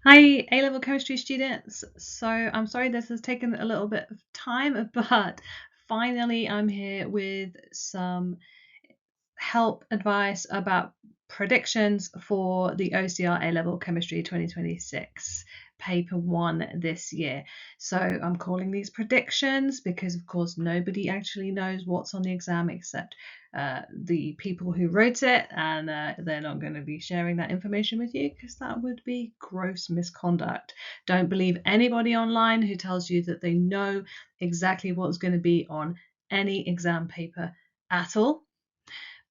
Hi, A Level Chemistry students. So I'm sorry this has taken a little bit of time, but finally I'm here with some help advice about predictions for the OCR A Level Chemistry 2026 paper 1 this year. So I'm calling these predictions because of course nobody actually knows what's on the exam except the people who wrote it, and they're not going to be sharing that information with you because that would be gross misconduct. Don't believe anybody online who tells you that they know exactly what's going to be on any exam paper at all.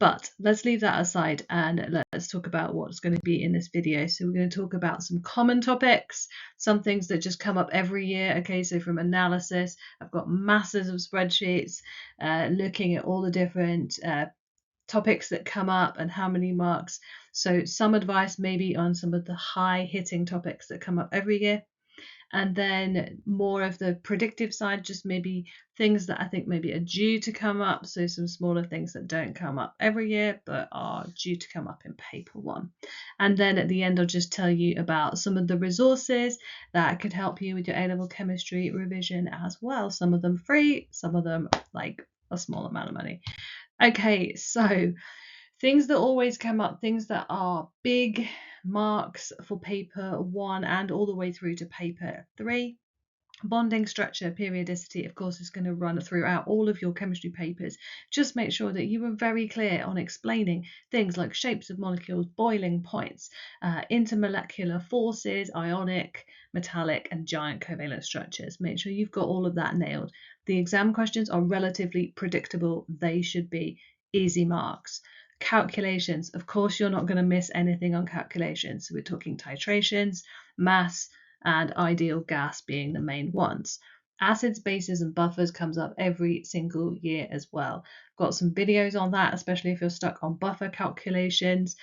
But let's leave that aside and let's talk about what's going to be in this video. So we're going to talk about some common topics, some things that just come up every year. Okay, so from analysis, I've got masses of spreadsheets looking at all the different topics that come up and how many marks. So some advice maybe on some of the high hitting topics that come up every year. And then more of the predictive side, just maybe things that I think maybe are due to come up. So some smaller things that don't come up every year, but are due to come up in paper 1. And then at the end, I'll just tell you about some of the resources that could help you with your A-level chemistry revision as well. Some of them free, some of them like a small amount of money. Okay, so things that always come up, things that are big marks for paper 1 and all the way through to paper 3. Bonding structure, periodicity, of course, is going to run throughout all of your chemistry papers. Just make sure that you are very clear on explaining things like shapes of molecules, boiling points, intermolecular forces, ionic, metallic, and giant covalent structures. Make sure you've got all of that nailed. The exam questions are relatively predictable. They should be easy marks. Calculations, of course, you're not going to miss anything on calculations. So we're talking titrations, mass, and ideal gas being the main ones. Acids, bases, and buffers comes up every single year as well. Got some videos on that, especially if you're stuck on buffer calculations.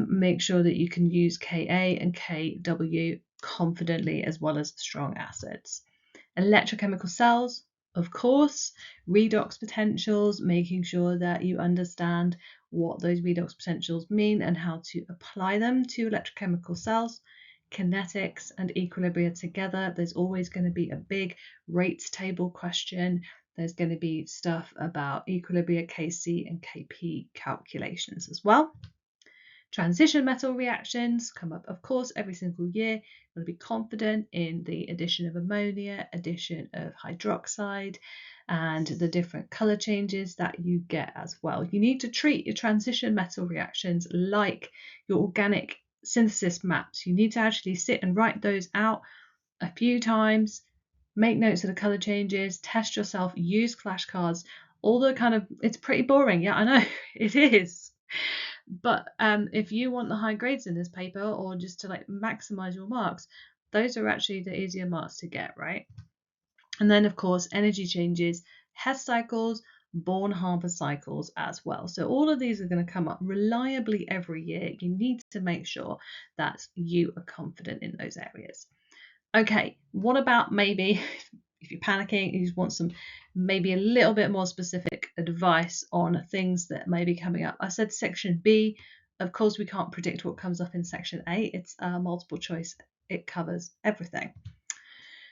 Make sure that you can use Ka and Kw confidently as well as strong acids. Electrochemical cells, of course, redox potentials, making sure that you understand what those redox potentials mean and how to apply them to electrochemical cells. Kinetics and equilibria together, there's always going to be a big rates table question. There's going to be stuff about equilibria, Kc and Kp calculations as well. Transition metal reactions come up, of course, every single year. You want to be confident in the addition of ammonia, addition of hydroxide, and the different color changes that you get as well. You need to treat your transition metal reactions like your organic synthesis maps. You need to actually sit and write those out a few times, make notes of the color changes, test yourself, use flashcards, all the kind of, it's pretty boring. Yeah, I know it is. But if you want the high grades in this paper or just to like maximize your marks, those are actually the easier marks to get, right? And then of course, energy changes, Hess cycles, Born-Haber cycles as well. So all of these are going to come up reliably every year. You need to make sure that you are confident in those areas. Okay, what about maybe if you're panicking, you just want some maybe a little bit more specific advice on things that may be coming up. I said section B. Of course, we can't predict what comes up in section A. It's multiple choice. It covers everything.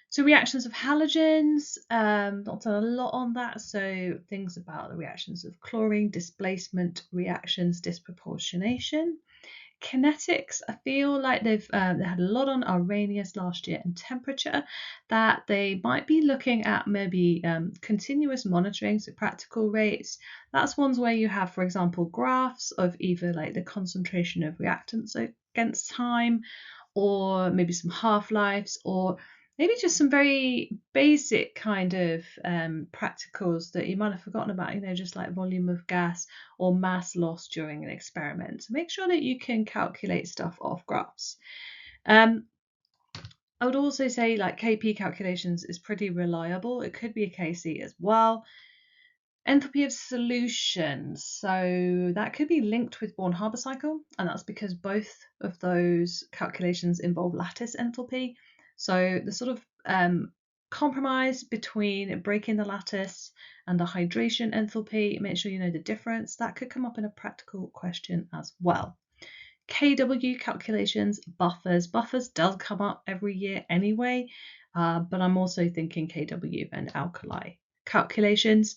So reactions of halogens, not done a lot on that. So things about the reactions of chlorine, displacement reactions, disproportionation. Kinetics, I feel like they had a lot on Arrhenius last year and temperature, that they might be looking at maybe continuous monitoring, so practical rates. That's ones where you have, for example, graphs of either like the concentration of reactants against time, or maybe some half-lives, or maybe just some very basic kind of practicals that you might have forgotten about, just like volume of gas or mass loss during an experiment. So make sure that you can calculate stuff off graphs. I would also say like Kp calculations is pretty reliable. It could be a Kc as well. Enthalpy of solutions, so that could be linked with Born-Haber cycle, and that's because both of those calculations involve lattice enthalpy. So the sort of compromise between breaking the lattice and the hydration enthalpy, make sure you know the difference. That could come up in a practical question as well. KW calculations, buffers. Buffers does come up every year anyway, but I'm also thinking KW and alkali calculations.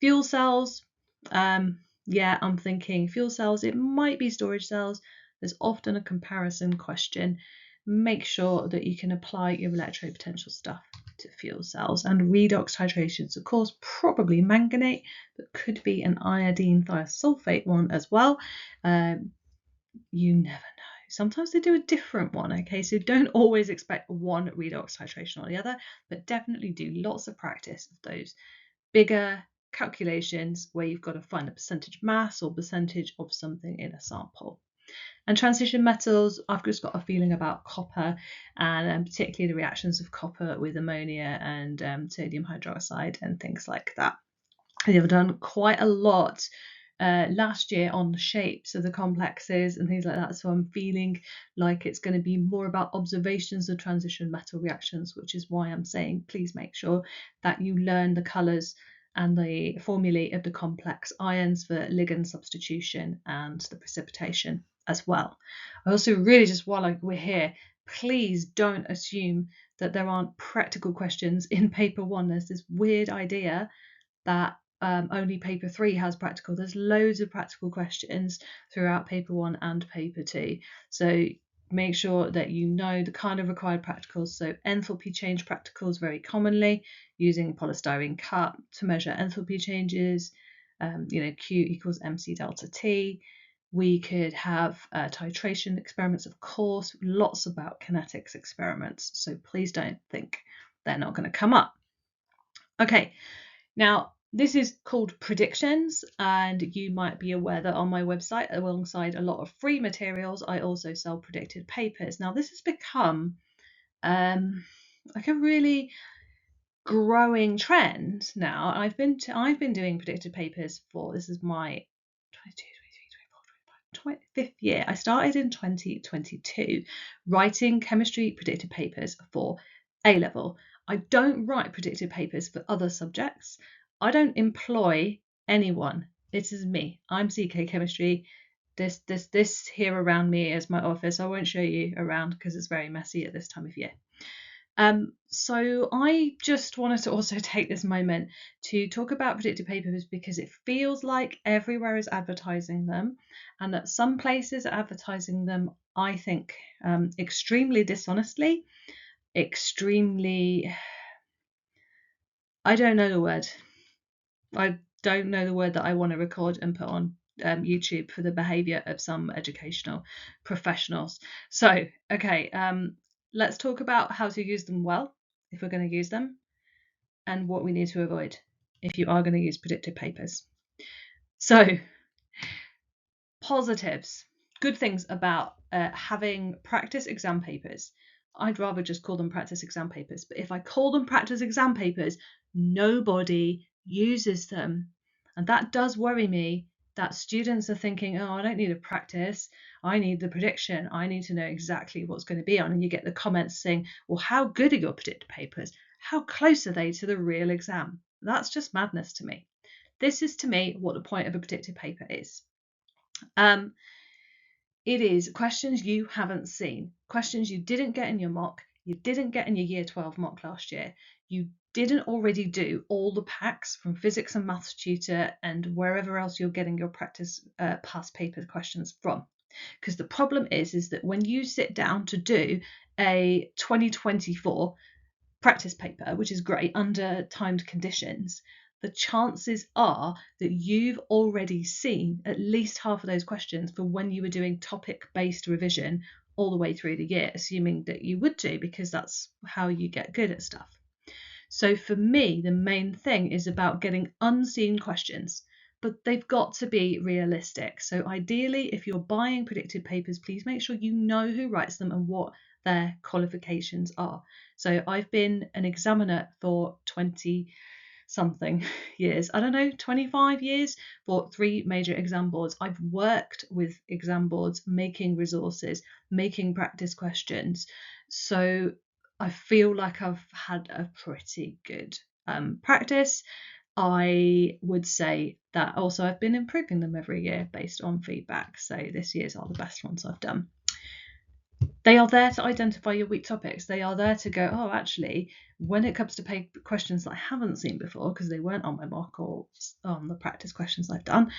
Fuel cells, yeah, I'm thinking fuel cells. It might be storage cells. There's often a comparison question. Make sure that you can apply your electropotential stuff to fuel cells. And redox titrations, of course, probably manganate, but could be an iodine thiosulfate one as well. You never know. Sometimes they do a different one, okay? So don't always expect one redox titration or the other, but definitely do lots of practice of those bigger calculations where you've got to find a percentage mass or percentage of something in a sample. And transition metals, I've just got a feeling about copper and particularly the reactions of copper with ammonia and sodium hydroxide and things like that. They've done quite a lot last year on the shapes of the complexes and things like that. So I'm feeling like it's going to be more about observations of transition metal reactions, which is why I'm saying please make sure that you learn the colours and the formulae of the complex ions for ligand substitution and the precipitation as well. I also really just, while we're here, please don't assume that there aren't practical questions in paper 1. There's this weird idea that only paper 3 has practical. There's loads of practical questions throughout paper 1 and paper 2. So make sure that you know the kind of required practicals. So enthalpy change practicals very commonly using polystyrene cup to measure enthalpy changes. Q equals mc delta T. We could have titration experiments, of course, lots about kinetics experiments. So please don't think they're not going to come up. Okay, now this is called predictions, and you might be aware that on my website, alongside a lot of free materials, I also sell predicted papers. Now this has become like a really growing trend now. I've been doing predicted papers for, this is my 25th year. I started in 2022 writing chemistry predicted papers for A Level. I don't write predicted papers for other subjects. I don't employ anyone. It is me. I'm CK Chemistry. This here around me is my office. I won't show you around because it's very messy at this time of year. So I just wanted to also take this moment to talk about predicted papers because it feels like everywhere is advertising them, and that some places are advertising them, I think, extremely dishonestly, extremely, I don't know the word. I don't know the word that I want to record and put on YouTube for the behaviour of some educational professionals. So, okay, let's talk about how to use them well, if we're going to use them, and what we need to avoid if you are going to use predicted papers. So, positives, good things about having practice exam papers. I'd rather just call them practice exam papers, but if I call them practice exam papers, nobody uses them. And that does worry me, that students are thinking, oh, I don't need a practice, I need the prediction, I need to know exactly what's going to be on. And you get the comments saying, well, how good are your predicted papers? How close are they to the real exam? That's just madness to me. This is, to me, what the point of a predicted paper is. It is questions you haven't seen, questions you didn't get in your mock, you didn't get in your year 12 mock last year, you didn't already do all the packs from physics and maths tutor and wherever else you're getting your practice past paper questions from. Because the problem is that when you sit down to do a 2024 practice paper, which is great under timed conditions, the chances are that you've already seen at least half of those questions for when you were doing topic-based revision all the way through the year, assuming that you would do, because that's how you get good at stuff. So for me, the main thing is about getting unseen questions, but they've got to be realistic. So ideally, if you're buying predicted papers, please make sure you know who writes them and what their qualifications are. So I've been an examiner for 20 something years, I don't know, 25 years for 3 major exam boards. I've worked with exam boards, making resources, making practice questions. So I feel like I've had a pretty good practice. I would say that also I've been improving them every year based on feedback. So this year's are the best ones I've done. They are there to identify your weak topics. They are there to go, oh, actually, when it comes to questions that I haven't seen before, because they weren't on my mock or on the practice questions I've done,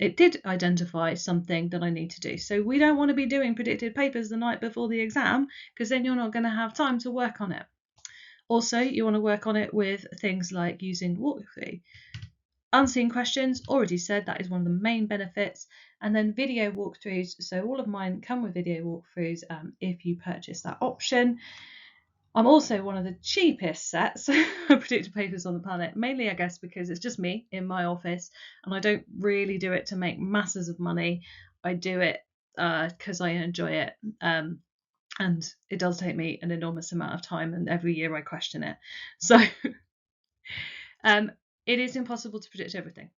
it did identify something that I need to do. So we don't want to be doing predicted papers the night before the exam, because then you're not going to have time to work on it. Also, you want to work on it with things like using walkthrough. Unseen questions, already said, that is one of the main benefits. And then video walkthroughs. So all of mine come with video walkthroughs if you purchase that option. I'm also one of the cheapest sets of predicted papers on the planet, mainly, I guess, because it's just me in my office and I don't really do it to make masses of money. I do it because I enjoy it. And it does take me an enormous amount of time, and every year I question it. So it is impossible to predict everything.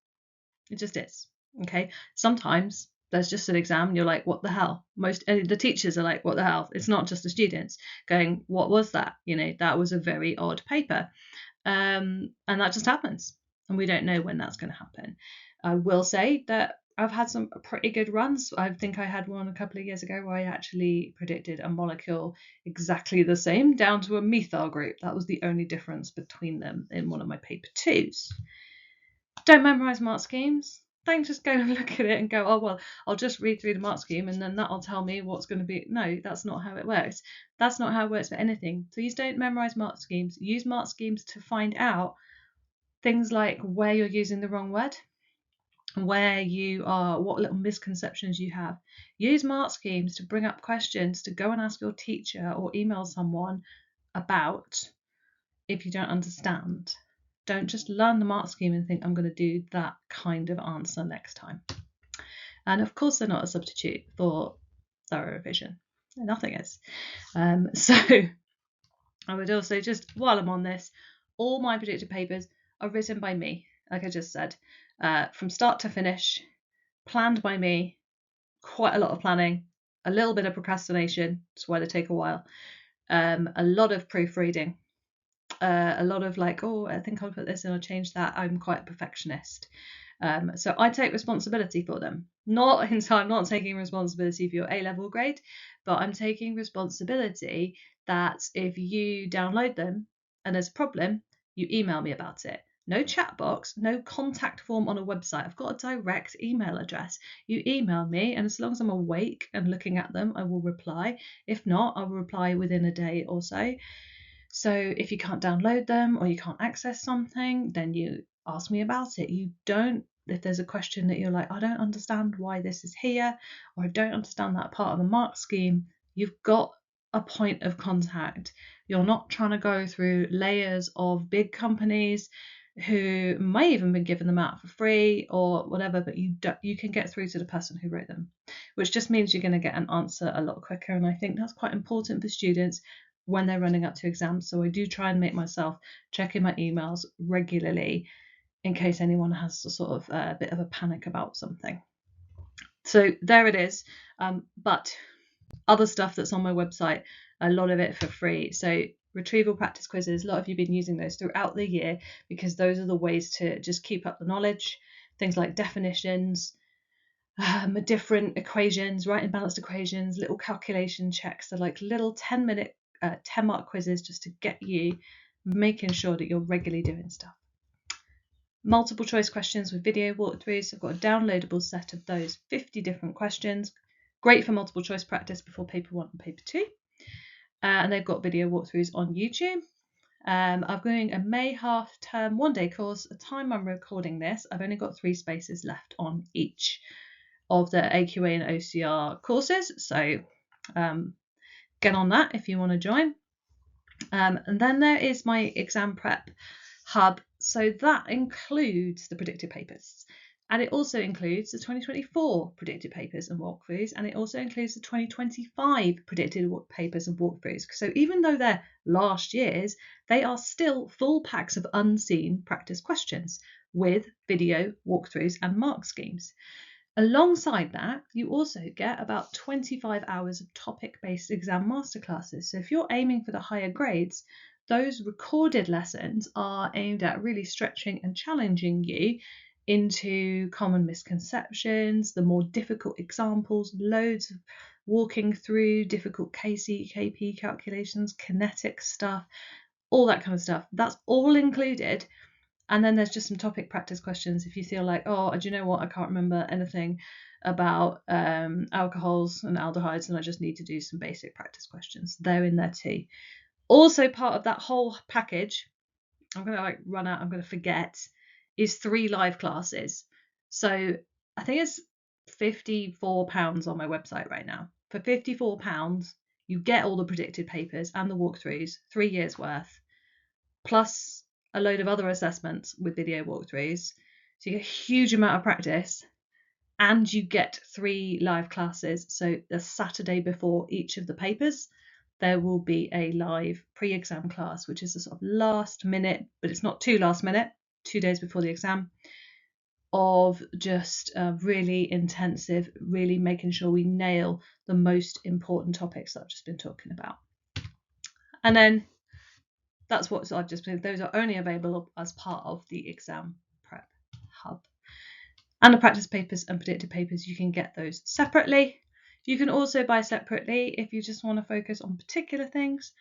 It just is. Okay. Sometimes there's just an exam and you're like, what the hell? The teachers are like, what the hell? It's not just the students going, what was that? That was a very odd paper. And that just happens. And we don't know when that's going to happen. I will say that I've had some pretty good runs. I think I had one a couple of years ago where I actually predicted a molecule exactly the same down to a methyl group. That was the only difference between them in one of my paper twos. Don't memorise mark schemes. Don't just go and look at it and go, oh, well, I'll just read through the mark scheme and then that'll tell me what's going to be. No, that's not how it works. That's not how it works for anything. Please don't memorise mark schemes. Use mark schemes to find out things like where you're using the wrong word, where you are, what little misconceptions you have. Use mark schemes to bring up questions to go and ask your teacher or email someone about if you don't understand. Don't just learn the mark scheme and think I'm going to do that kind of answer next time. And of course, they're not a substitute for thorough revision. Nothing is. So I would also just, while I'm on this, all my predicted papers are written by me, like I just said, from start to finish, planned by me, quite a lot of planning, a little bit of procrastination, that's why they take a while, a lot of proofreading, a lot of like, oh, I think I'll put this in or change that. I'm quite a perfectionist. So I take responsibility for them. I'm not taking responsibility for your A-level grade, but I'm taking responsibility that if you download them and there's a problem, you email me about it. No chat box, no contact form on a website. I've got a direct email address. You email me, and as long as I'm awake and looking at them, I will reply. If not, I will reply within a day or so. So if you can't download them or you can't access something, then you ask me about it. If there's a question that you're like, I don't understand why this is here, or I don't understand that part of the mark scheme, you've got a point of contact. You're not trying to go through layers of big companies who may even be given them out for free or whatever, but you can get through to the person who wrote them, which just means you're going to get an answer a lot quicker. And I think that's quite important for students when they're running up to exams. So I do try and make myself check in my emails regularly in case anyone has a sort of a bit of a panic about something. So there it is. But other stuff that's on my website, a lot of it for free. So retrieval practice quizzes, a lot of you have been using those throughout the year because those are the ways to just keep up the knowledge. Things like definitions, different equations, right and balanced equations, little calculation checks. They're like little 10-minute 10-mark quizzes just to get you making sure that you're regularly doing stuff. Multiple choice questions with video walkthroughs. I've got a downloadable set of those 50 different questions. Great for multiple choice practice before paper 1 and paper 2. And they've got video walkthroughs on YouTube. I'm doing a May half-term one-day course. At the time I'm recording this, I've only got 3 spaces left on each of the AQA and OCR courses. So get on that if you want to join. And then there is my exam prep hub. So that includes the predicted papers. And it also includes the 2024 predicted papers and walkthroughs, and it also includes the 2025 predicted papers and walkthroughs. So even though they're last year's, they are still full packs of unseen practice questions with video walkthroughs and mark schemes. Alongside that, you also get about 25 hours of topic-based exam masterclasses. So if you're aiming for the higher grades, those recorded lessons are aimed at really stretching and challenging you into common misconceptions, the more difficult examples, loads of walking through difficult KP calculations, kinetic stuff, all that kind of stuff. That's all included. And then there's just some topic practice questions if you feel like, oh, do you know what? I can't remember anything about alcohols and aldehydes, and I just need to do some basic practice questions. They're in there too. Also, part of that whole package, I'm going to run out, I'm going to forget, is 3 live classes. So I think it's £54 on my website right now. For £54, you get all the predicted papers and the walkthroughs, 3 years worth, plus a load of other assessments with video walkthroughs. So you get a huge amount of practice, and you get 3 live classes. So the Saturday before each of the papers, there will be a live pre-exam class, which is a sort of last minute, but it's not too last minute, 2 days before the exam, of just really intensive, really making sure we nail the most important topics that I've just been talking about. And then that's what I've just been, those are only available as part of the exam prep hub. And the practice papers and predicted papers, you can get those separately. You can also buy separately if you just want to focus on particular things.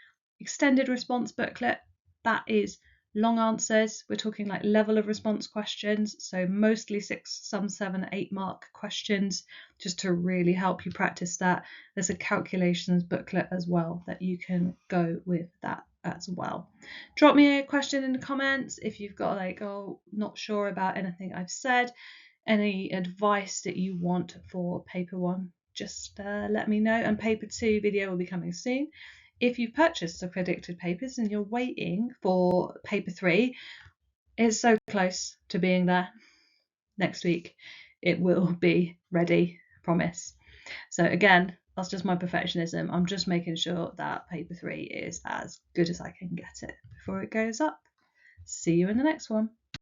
Extended response booklet, that is long answers. We're talking like level of response questions, so mostly 6, some 7, 8 mark questions, just to really help you practice that. There's a calculations booklet as well that you can go with that as well. Drop me a question in the comments if you've got like, oh, not sure about anything I've said, any advice that you want for paper 1, just let me know. And paper 2 video will be coming soon. If you've purchased the predicted papers and you're waiting for paper 3, it's so close to being there. Next week it will be ready, promise. So again, that's just my perfectionism. I'm just making sure that paper 3 is as good as I can get it before it goes up. See you in the next one.